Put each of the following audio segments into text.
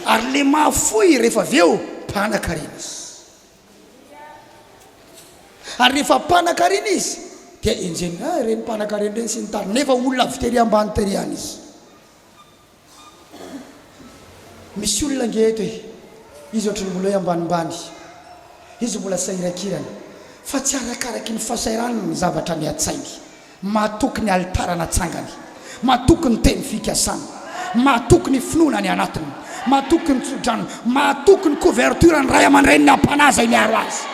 ary le mahafoy rehefa avy eo mpanan-karena izy ary rehefa mpanan-karena izy dia enjeny reny mpanan-karena reny sy ny tany nefa olona avy tery ambany tery any izy misy olona ngeto hoe izy ohatrany mbola hoe ambanimbany izy mbola sairakirana fa tsy arakaraky ny fahasairana ny zavatra miatsainy mahatoky ny altarana tsangany mahatoky ny teny fikasana mahatoky ny finoana ny anatiny mahatoky ny tsodrano mahatoky ny couverture ny ray aman-dreny ny ampanaza miaro azy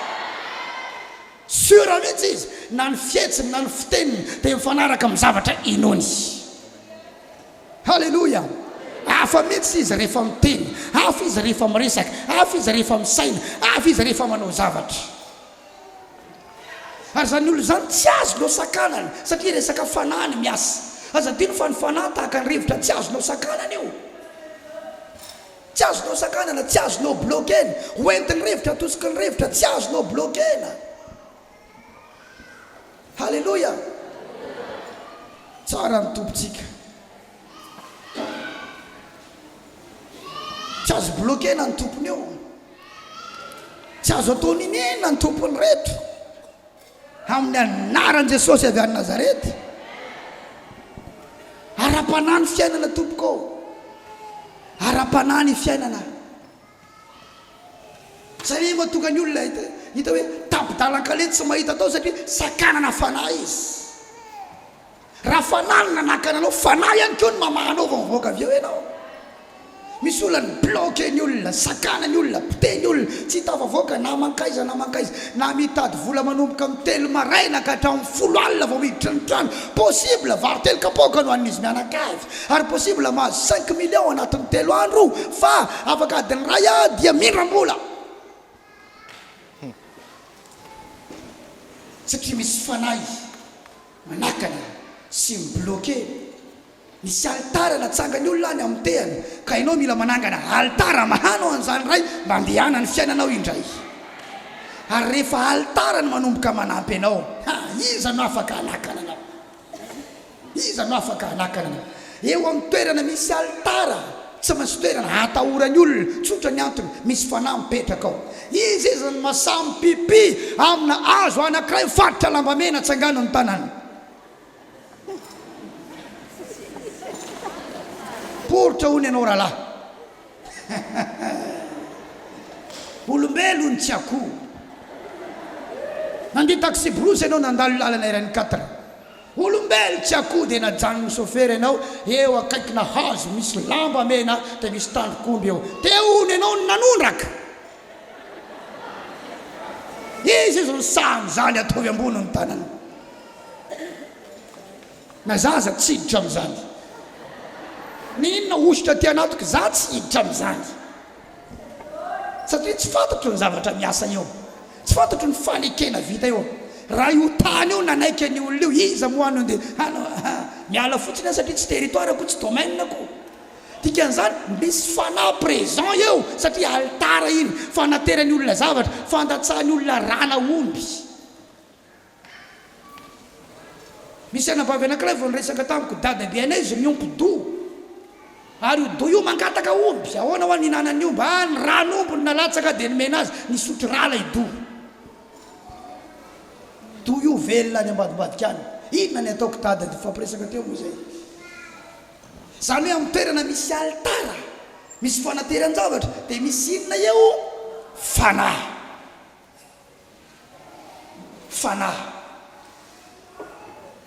sura mihitsy izy na ny fietsiny na ny fiteniny dia mifanaraka amin'ny zavatra inony halleloja hafa mihitsy izy rehefa miteny hafa izy rehefa miresaka hafa izy rehefa misaina hafa izy rehefa manao zavatra ary zany olo zany tsy azonao sakanany satria resaka fanany miasa azadino fa ny fanahy tahaka ny rivotra tsy azonao sakanana io tsy azonao sakanana tsy azonao blokena hoentiny rivotra atosiky ny rivotra tsy azonao blokena halleloja tsara ny tompontsika tsy azo blokena ny tompony eo tsy azo atao ninena ny tompony reto amin'ny anaran Jesosy avy any Nazarety ara-panany fiainana tompoko ara-panany fiainana satria mahatonga ny olona hita hoe tapidalankale tsy mahita tao satria sakanana fanahy izy raha fanany nanakana anao fanahy ihany keo ny mamahanao vavoaka avy eo ianao misy olona ny bloke ny olona sakana ny olona piteny olona tsy hitavavoaka na mankaiza na mitady vola manomboka amin'ny telo maraina ka hatramin'ny 10 alina vao miditra ny trano possible vary telo kapoka no an'izy mianakavy ary possible mahazo 5 millions anatin'ny 3 andro fa afaka adiny ray dia mindram-bola satria misy fanahy manakana sy mibloke misy altara natsangany olona any amin'ny tehany ka ianao mila manangana altara mahano an'izany ray mba andehana ny fiainanao indray ary rehefa altara ny manomboka manampy anao iza no afaka hanakana anao iza no afaka hanakana anao eo amin'ny toerana misy altara tsy maintsy toerana hatahorany olona tsotra ny antony misy fanahy mipetraka ao izy ny masamy pipi amina azo anankiray faritra lambamena tsangano ny tanany poritra hony ianao rahalahy olombelony tsy akoho nandia taxi brosy ianao nandalo lalana irany 4 olombelo tsy akoho dia najanony sofera ianao eo akaikina hazo misy lamba mena dia misy tandrokomby eo dia hony ianao ny nanondraka izy ny samy zany ataovy ambony ny tanany na zaza tsy hiditra amin'izany ninona ositra ty anatoko za tsy hiditra amin'izany satria tsy fantatro ny zavatra miasa eo tsy fantatro ny fanekena vita eo raha io tany eo nanaiky ny olona io iza moano dia miala fotsiny satria tsy territoireko tsy domainako dikan'izany misy fanahy présent eo satria altara iny fanaterany olona zavatra fandatsahany olona rana omby misy anabavy anankiray vao nyresaka tamiko dadabe anay izy miompy do ary io do io mangataka omby ahoana ho any hinanany omby ny rano omby ny nalatsaka dia nomena azy nisotry rala i do io velona any ambadibadika any inona ny ataoko dada dia fampiresaka teo moa zay zany hoe amin'ny toerana misy altara misy fanaterany zavatra dia misy inona eo fanahy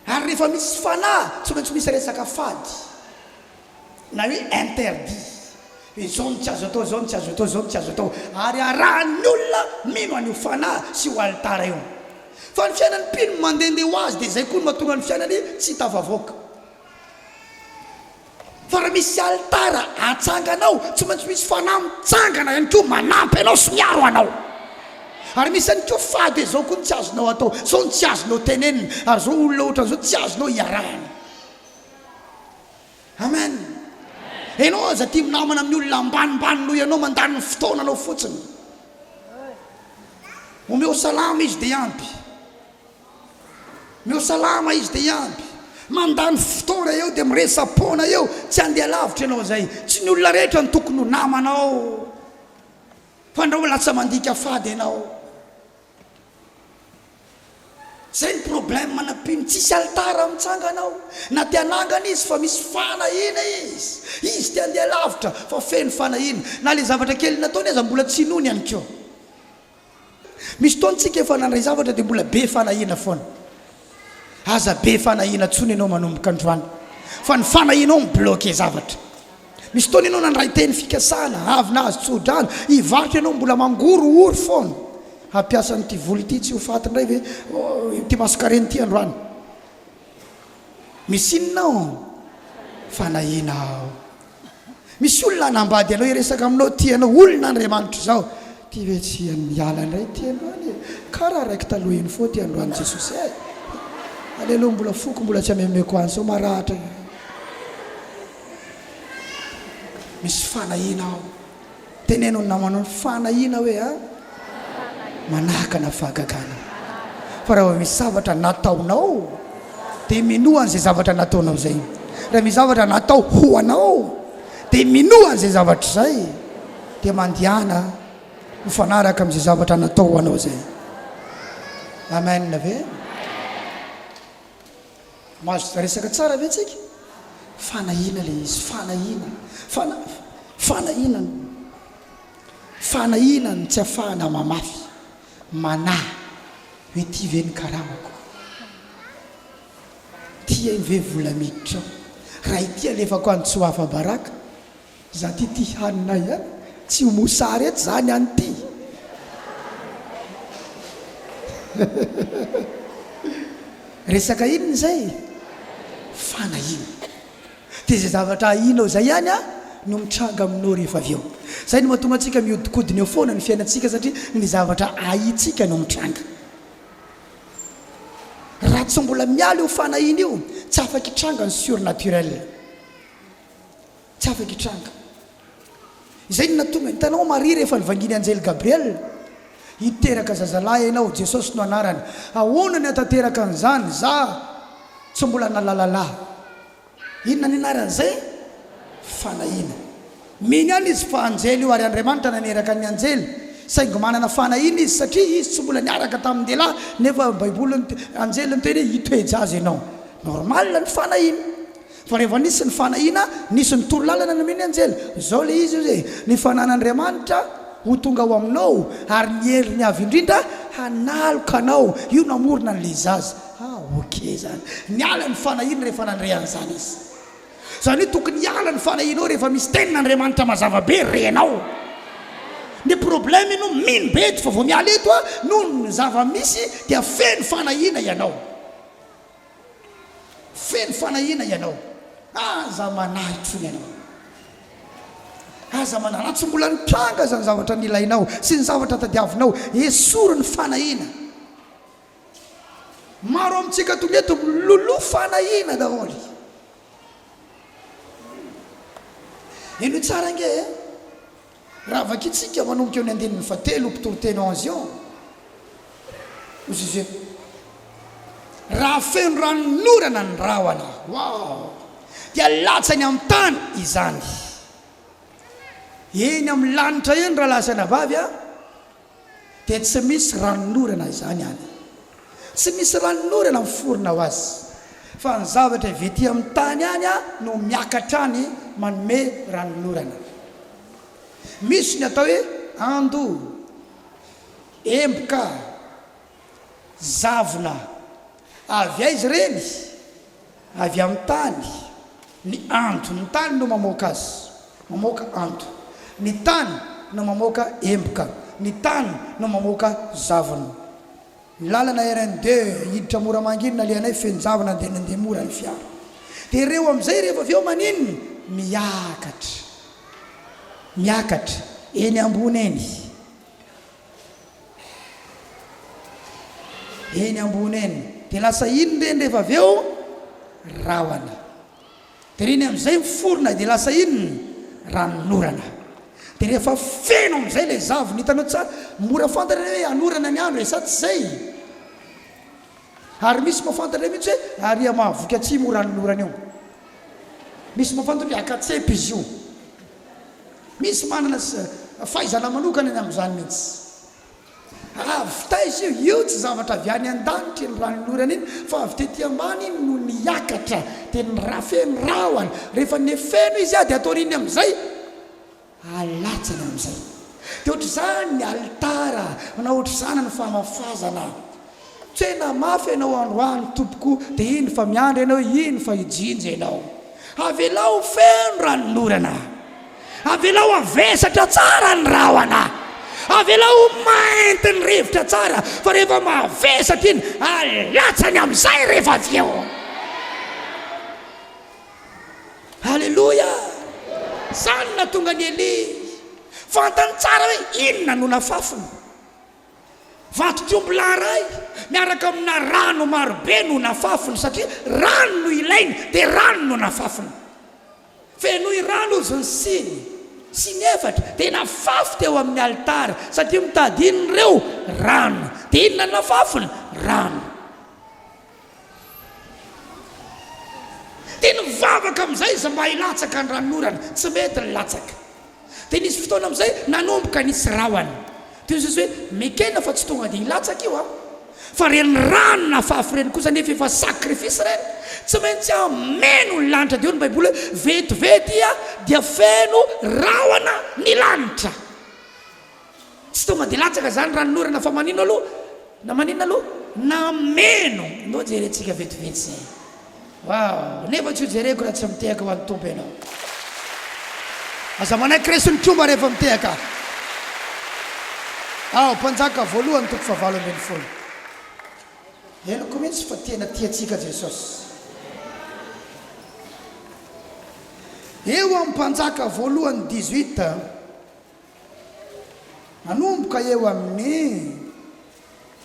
ary rehefa misy fanahy tsy maintsy misy resaka fady na hoe interdit hoe zao no tsy azo atao zao no tsy azo atao zao no tsy azo atao ary arahan'ny olona mino an'io fanahy sy ho altara eo fa ny fiainany mpino mandehandeha ho azy dia zay koa no mahatonga ny fiainany tsy hitavavoaka fa raha misy altara atsanganao tsy maintsy misy fanahy mitsangana ihany koa manampy anao sy miaro anao ary misy any koa fady hoe zao koa no tsy azonao atao zao no tsy azonao tenenina ary zao olona ohatran'izao tsy azonao hiarahana amen ianao aza tia minamana amin'ny olona ambanimbany noho ianao mandany ny fotoananao fotsiny omeo salama izy dia ampy meo salama izy dia ampy mandany fotoana eo dia miresapona eo tsy andeha lavitra ianao zay tsy ny olona rehetra ny tokony ho namanao fa andrao lasa mandika fady ianao zay ny problème manapiny tsisy altara mitsangana na tianangana izy fa misy fanahina izy ty andeha lavitra fa feno fanahina na le zavatra kely nataony aza mbola tsy nony ihany koa misy taontsika efa nandray zavatra dia mbola be fanahina foana aza be fanahina tsony ianao manomboka androany fa ny fanahinao mibloke zavatra misy taona ianao nandray teny fikasana avy nazy tsodrano hivarotra ianao mbola mangoro ory foana hampiasa nyty voly ity tsy ho faty ndray ve ty masokareny ty androany misy inonao fanahinao misy olona nambady anao iresaka aminao ty anao olona Andriamanitra zao ty ve tsy miala indray ty androany karaha raiky taloha iny fo ty androany Jesosy aleloha mbola foko mbola tsy amemeko any sao marahatra misy fanahinao tenenao namanao fanahina hoe manahaka na fahagagana fa raha misy zavatra nataonao dia minoan'izay zavatra nataonao zay raha misy zavatra natao ho anao dia minoan'izay zavatra zay dia mandihana mifanaraka amin'izay zavatra natao ho anao zay amen ve mazo resaka tsara ve tsika fanahina le izy fanahinany tsy afahana mamafy manahy hoe ty ve ny karamako tia iny ve vola miditra raha ity alefako any tsy ho hafa baraka za ty haninay any tsy ho mosary eto zany any ty resaka inony zay fanahina dia zay zavatra ahinao zay ihany no mitranga aminao rehefa avy eo zay no mahatonga antsika miodikodina eo foana ny fiainantsika satria ny zavatra ahitsika no mitranga raha tsy mbola miala io fanahina io tsy afaka hitranga ny surnaturel tsy afaka hitranga zay no natonga hitanao Maria rehefa nivanginy anjely Gabriel hiteraka zazalahy ianao Jesosy no anarany ahoana ny atateraka an'izany za tsy mbola nalalalahy inona ny anaran'izay fanahina miny any izy fa anjely io ary Andriamanitra naneraka ny anjely saingy manana fanahina izy satria izy tsy mbola niaraka tamin'ny dehilahy nefa baiboly anjely nyteny hoe hitoeja azy ianao normal ny fanahina fa rehefa nisy ny fanahina nisy ny toro lalana nameny anjely zao le izy io zay ny fanan'Andriamanitra ho tonga ao aminao ary ny hery ny avy indrindra hanaloka anao io namorona n'le zaza ok zany niala ny fanahina rehefa nandrean'izany izy zany hoe tokony hiala ny fanahinao rehefa misy tenin'Andriamanitra mazava be renao ny problème no mino be eto fa vao miala eto noho ny zava-misy dia feno fanahina ianao feno fanahina ianao aza manahy tsony ianao aza manahy tsy mbola nitranga zany zavatra nilainao sy ny zavatra tadiavinao esory ny fanahina maro amintsika tonga eto miloloha fanahina daholo eno tsara nge raha vakitsika manomboka eo ny andinin'ny fatelo mpitoroteny anzion ozy raha feno ranonorana ny rahona wow dia latsany amin'ny tany izany eny amin'ny lanitra eny raha lasana vavy dia tsy misy ranonorana izany any tsy misy ranonorana miforona ho azy fa ny zavatra vety amin'ny tany any no miakatra ny manome ranonorana misy ny atao hoe ando emboka zavona avy aizy reny avy amin'ny tany ny ando ny tany no mamoaka azy mamoaka ando ny tany no mamoaka emboka ny tany no mamoaka zavona ny lalana RN2 hiditra mora manginina leanay fenjavana dia nandeha mora ny fiara dia ireo amin'izay rehefa avy eo maninony miakatra eny ambony eny dia lasa iny reny rehefa avy eo rahona dia reny amin'izay miforona dia lasa inony ranonorana dia rehefa feno amin'izay le zavona hitanao tsara mora fantatra hoe anorana ny andro sa tsy zay Ary misy mahafantatra mihitsy hoe aria mahavoky atsimo ranonorana io. Misy mahafantatra hoe akatsepy izy io. Misy manana fahaizana manokana ny amin'izany mihitsy. Avy izy io tsy zavatra avy any an-danitra ny ranonorana iny fa avy tetỳ ambany iny no niakatra dia ny rafeny rahany. Rehefa nefeno izy dia atao riny amin'izay alatsany amin'izay. Dia ohatr'izany ny altara na ohatr'izany ny famafazana. Tsy hoe namafy ianao androany tompoko dia iny fa miandry ianao, iny fa hijinja ianao. Avelao feno ranonorana, avelao avesatra tsara ny rahana, avelao mainty ny rivotra tsara, fa rehefa mahavesatra iny alatsany amin'izay rehefa avy eo. Halleloja. Zany na tonga ny Elia fantany tsara hoe inona no nafafiny. Vato-trombola ray miaraka amina rano marobe no nafafiny, satria rano no ilainy dia rano no nafafiny. Fenoy rano izy ny sy ny efatra dia nafafy teo amin'ny altara satria mitady inon'ireo rano. Dia inona nafafiny? Rano. Dia nivavaka amin'izay izy mba hilatsaka ny ranonorana, tsy mety ny latsaka. Dia nisy fotoana amin'izay nanomboka nisy rahany. Dia izy hoe mekena fa tsy tonga dia hilatsaka io fa reny rano nafafy reny kosa nefa efa sakrifisy reny, tsy maintsy ameno ny lanitra. Dia io ny Baiboly hoe vetivety dia feno rahana ny lanitra. Tsy tonga dia latsaka zany ranonorana fa manino aloha? Na manino aloha? Nameno. Ndao jerentsika vetivety zay. Wow, nefa tsy ho jereko raha tsy mitehaka ho an'ny tompo ianao. Aza manaiky Kristy ny tromba rehefa mitehaka. Mpanjaka voalohany toko 7:20. Henoko mihitsy fa tena tiantsika Jesosy. Eo amin'ny Mpanjaka voalohany 18 nanomboka eo amin'ny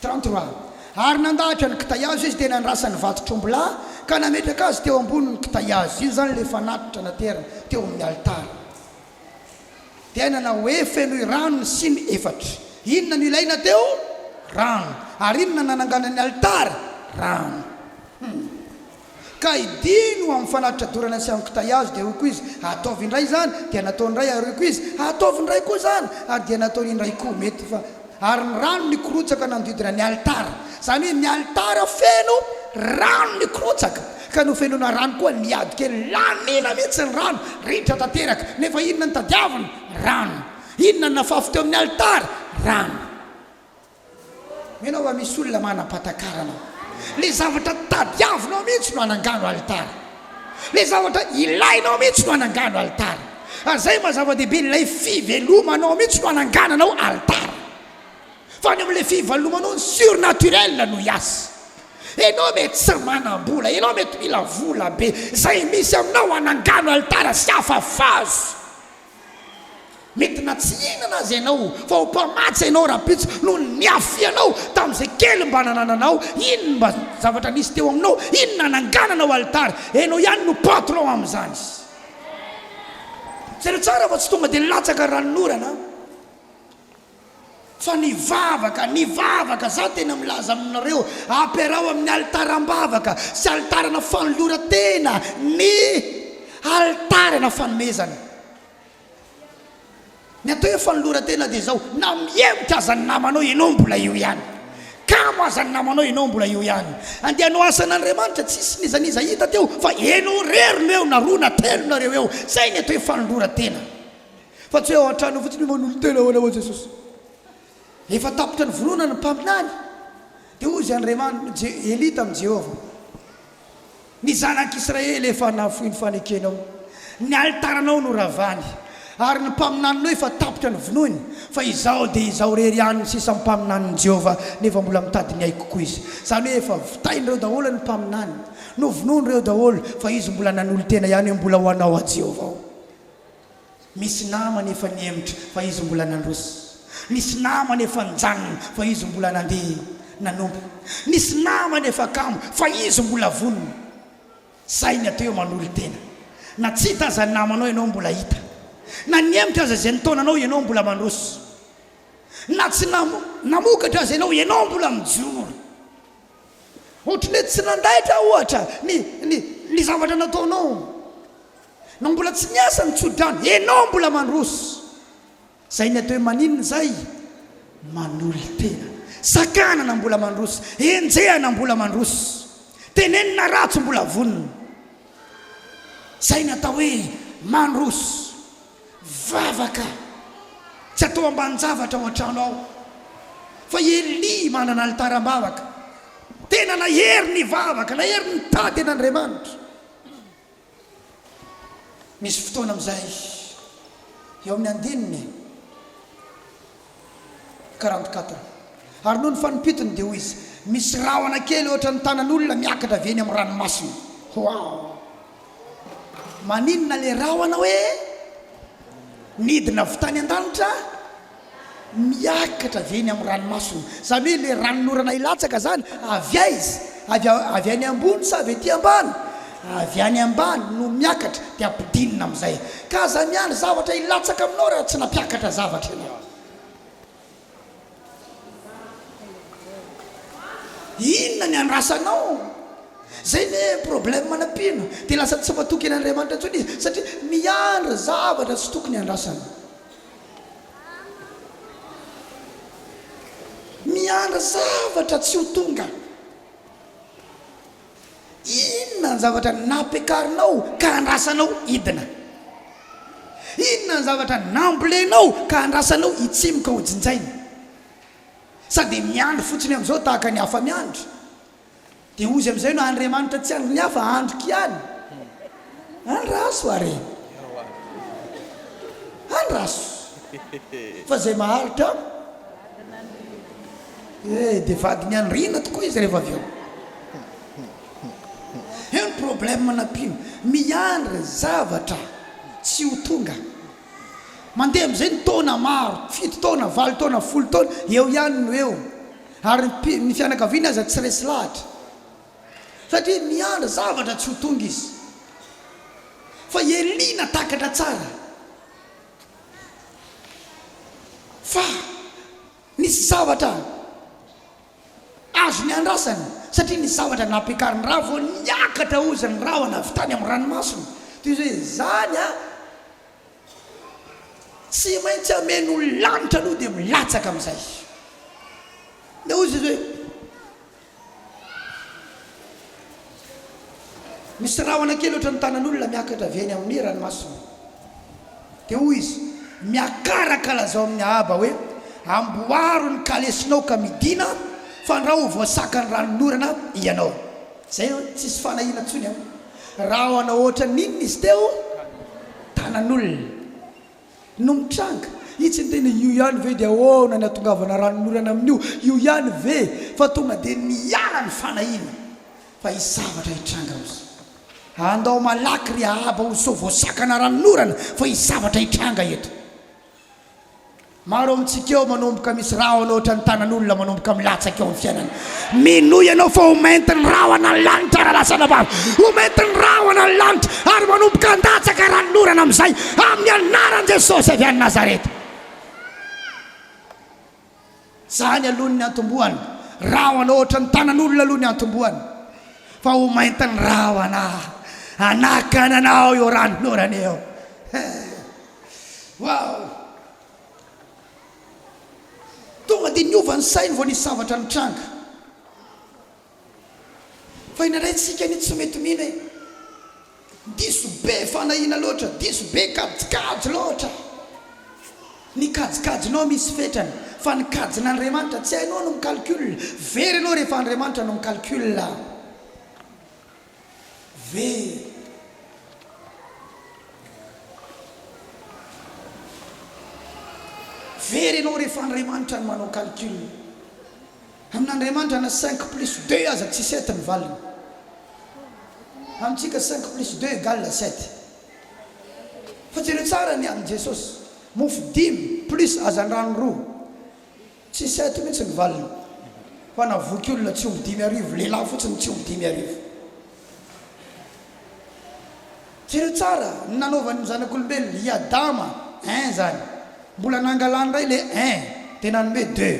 33. Ary nandahatra ny kitayazo izy tena nirasany vato-trombola ka nametraka azy teo ambonin'ny kitayazo. Io zany le fanatitra naterina teo amin'ny altara. Dia nana hoe fenoy rano sy ny efatra. Inona no ilaina teo? Rano. Ary inona nananganany altara? Rano. Ka idino amin'ny fanatitra dorana sy amin'ny kitayazo dia hoy izy ataovy indray zany, dia nataony indray ary hoy izy ataovy indray koa zany, ary dia nataony indray koa mety fa ary ny rano nikorotsaka nanodidina ny altara. Zany hoe ny altara feno rano nikorotsaka, ka no fenona rano koa niady kely lanina mihitsy ny rano ritra tanteraka. Nefa inona ny tadiaviny? Rano. Inona ny nafafy teo amin'ny altara? Rano. Menao fa misy olona manam-patakarana. Le zavatra tadiavinao mihitsy no anangano altara. Le zavatra ilainao mihitsy no anangano altara. Ary zay mazava-dehibe ilay fivelomanao mihitsy no anangananao altara. Fa ny amin'ilay fivelomanao surnaturel no hiasa. Enao mety tsy manam-bola, enao mety mila vola be, zay misy aminao anangano altara sy afafazo. Mety na tsy inana azy ianao fa ho mpamatsy ianao rapitsy no niafianao tamin'izay kely mba nanananao. Inona mba zavatra nisy teo aminao? Inona nangananao altara? Enao ihany no patron amin'izany. Zay tsara fa tsy tonga dia latsaka ranonorana fa nivavaka za tena milaza aminareo ampiarao amin'ny altarambavaka sy altarana fanoloran-tena, ny altarana fanomezana. Ny atao hoe fanoloran-tena dia zao, na mihemitra aza ny namanao ianao mbola io ihany, kamo aza ny namanao ianao mbola io ihany. Andehanao asan'Andriamanitra tsisy nizaniza hita teo fa enao rerino eo na roa na telo nareo eo. Zay ny atao hoe fanoloran-tena. Fa tsy hoe ao an-trano fotsiny manolo-tena hoanao Jesosy. Efa tapitra ny vonoana ny mpaminany. Dia ozy Andriamanitra Elia tamin'i Jehova, ny zanak'Israely efa nafoy ny fanekenao, ny altaranao no ravany, ary ny mpaminaninao efa tapitra ny vonoany. Fa izao dia izao rery ihany sisa mpaminanin'i Jehova, nefa mbola mitady ny aiko koa izy. Zany hoe efa vitain'ireo daholo ny mpaminany, no vonon'ireo daholo, fa izy mbola nanolo tena ihany, mbola ho anao a Jehova. Misy namany efa niemitra fa izy mbola nandrosa. Nisy namany efa nijanona fa izy mbola nandeha nanompo. Nisy namany efa kamo fa izy mbola vonona. Zay ny atao hoe manolo tena. Na tsy hita aza ny namanao ianao mbola hita, na niemitra aza izay nitaonanao ianao mbola mandroso, na tsy namokatra aza ianao mbola mijoro. ohatran'ny tsy nandaitra ohatra ny zavatra nataonao no mbola tsy niasa ny tsodrano enao mbola mandroso zay ny atao hoe maninona zay manoly tena sakanana mbola mandroso enjehana mbola mandroso tenenina ratso mbola vonona zay ny atao hoe mandroso vavaka tsy atao amban-javatra ao an-trano ao fa Eli manana altaram-bavaka tena nahery ny vavaka nahery ny tady an'Andriamanitra misy fotoana amin'izay eo amin'ny andininy 44 ary noho ny fanompitony dia hoy izy misy rahona kely ohatra ny tanan'olona miakatra avy eny amin'ny ranomasina wow maninona le rahona hoe nidina avy tany an-danitra miakatra avy eny amin'ny ranomasina zany hoe le ranonorana ilatsaka zany avy aizy avy any ambony sa avy ety ambany avy any ambany no miakatra dia ampidinina amin'izay ka za miany zavatra ilatsaka aminao raha tsy nampiakatra zavatra ianao inona ny andrasanao zay ny problème manapino dia lasa tsy matoky an'Andriamanitra intsony izy satria miandry zavatra tsy tokony andrasana miandry zavatra tsy ho tonga inona ny zavatra nampiakarinao ka andrasanao idina inona ny zavatra nambolenao ka andrasanao itsimoka ho jinjaina sady miandry fotsiny amin'izao tahaka ny hafa miandry dia ozy amin'izay no Andriamanitra tsy andro ny hafa androka ihany andraso are andraso fa zay maharitra dia vadiny andrina tokoa izy rehefa avy eo eo ny problème manapino miandry zavatra tsy ho tonga mandeha amin'izay ny taona maro 7 taona 8 taona 10 taona eo ihany no eo ary ny fianakaviana aza tsy resy lahatra satria miandry zavatra tsy ho tonga izy fa Eli natakatra tsara fa nisy zavatra azo ny andrasana satria nisy zavatra nampiakariny raha vao niakatra ozy ny rahona avy tany amin'ny ranomasina toy izay zany tsy maintsy ameno lanitra aloha dia milatsaka amin'izay dia ozy izy hoe misy rahona kely ohatra ny tanan'olona miakatra avy eny amin'ny ranomasina dia hoy izy miakaraka lazao amin'ny ahaba hoe amboaro ny kalesinao ka midina fa raha ho voasaka ny ranonorana ianao zay tsisy fanahina ntsony rahona ohatra ninona izy teo tanan'olona no mitranga itsy ny tena io ihany ve dia na ny atongavana ranonorana amin'io io ihany ve fa tonga dia niala ny fanahina fa izavatra hitranga am'izay andao malaky ry ahaba ho so voasakana ranonorana fa izavatra hitranga eto maro amintsika eo manomboka misy rahona ohatra ny tanan'olona manomboka milatsaka eo amin'ny fiainana minoy ianao fa homenti ny rahona ny lanitra raha lasana vavy homenti ny rahona ny lanitra ary manomboka andatsaka ranonorana amin'izay amin'ny anaran'i Jesosy avy any Nazareta zany aloha ny antombohany rahona ohatra ny tanan'olona aloha ny antombohany fa homenti ny rahona anakana anao eo ranonorana eo wow tonga dia niova ny sainy vao nisy zavatra nitranga fa inaray tsika ny tsy mety mihina diso be fanahina loatra diso be kajikajy loatra ny kajikajinao misy fetrany fa ny kajin'Andriamanitra tsy hainao no micalcule very anao rehefa Andriamanitra no micalcule very very anao rehefa Andriamanitra no manao calcul amin'Andriamanitra na 5+2 aza tsy 7 ny valiny amintsika 5+2 égale 7 fa jereo tsara ny amin'i Jesosy mofo 5 plus azan-drano 2 tsy 7 mihitsy ny valiny fa navoky olona tsy omby 5 lehilahy fotsiny tsy omby 5 jereo tsara nanaovany zanak'olombelona i Adama 1 zany mbola nangalany ray le 1 tena nome 2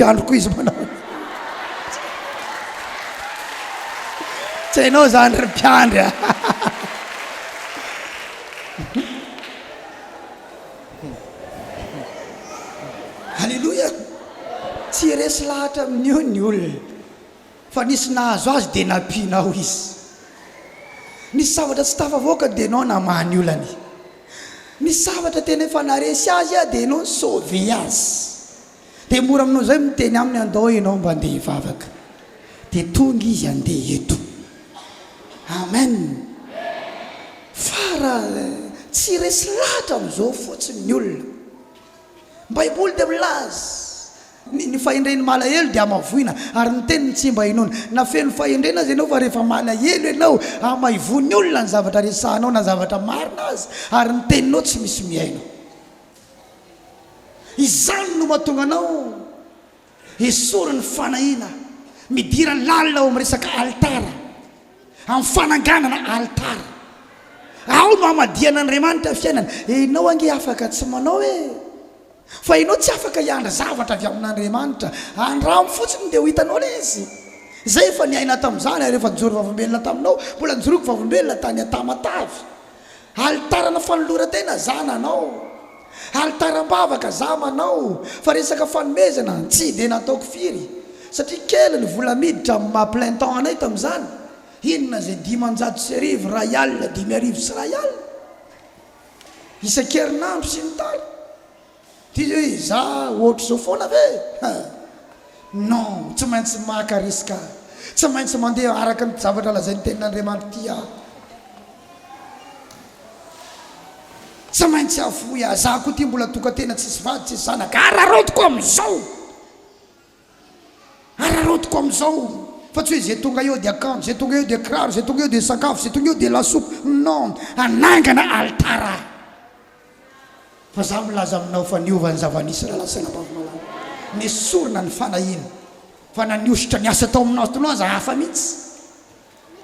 mpiandroko izy manao tsy hainao zany ry mpiandry halleloia tsy resy lahatra amin'io ny olona fa nisy nahazo azy dia nampianao izy nisy zavatra tsy tafavoaka dia anao namany olany nisy zavatra tena efa naresy azy a dia anao ny sauve azy dia mora aminao zay miteny aminy andao ianao mba andeha hivavaka dia tonga izy andeha eto amen fa raha tsy resy lahatra amin'izao fotsiny ny olona baiboly dia milaza ny fahendreny malahelo dia amavoina ary ny teniny tsy mba hinona na feno fahendrena azy ianao fa rehefa malahelo ianao amaivony olona ny zavatra resahanao na zavatra marina azy ary ny teninao tsy misy miainao izany no mahatonga anao esory ny fanahina midira lalina ao amin'ny resaka altara amin'ny fananganana altara ao no amadiana andriamanitra fiainana ianao ange afaka tsy manao fa ianao tsy afaka hiandra zavatra avy amin'andriamanitra andramo fotsiny dia ho hitanao le izy zay efa niaina tamin'izany rehefa nijoro vavombelona taminao mbola nijoroako vavombelona tany atamatavy altarana fanolorantena zananao altaram-bavaka zamanao fa resaka fanomezana tsy dia nataoko firy satria kely ny vola miditra ma-plein temps anay tamin'izany inona zay 500 ray alina 5,000 sy ray alina isan-kerinandro sy ny tary ty hoe za ohatra zao foana ve non tsy maintsy maka risika tsy maintsy mandeha araka ny zavatra lazain'ny tenin'andriamanitra ty tsy maintsy avoy za koa ty mbola tokantena tsisy vady tsisy zanaka ararotiko am'izao ararotiko am'izao fa tsy hoe zay tonga eo de akanjo zay tonga eo de kiraro zay tonga eo de sakafo zay tonga eo de lasopy non anangana altara fa za milaza aminao fa niovany zava-nisy raha lasana mpavimala nisorona ny fanahina fa naniositra ny asa tao aminao toloha za hafa mihitsy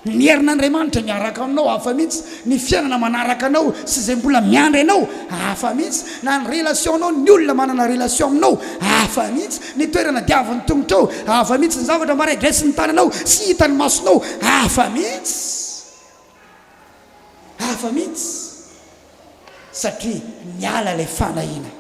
ny herin'Andriamanitra miaraka aminao hafa mihitsy ny fiainana manaraka anao sy zay mbola miandry anao hafa mihitsy na ny relation anao ny olona manana relation aminao hafa mihitsy ny toerana diavany tongotrao hafa mihitsy ny zavatra maraidresy ny tananao sy hitany masonao hafa mihitsy satria miala ilay fanahina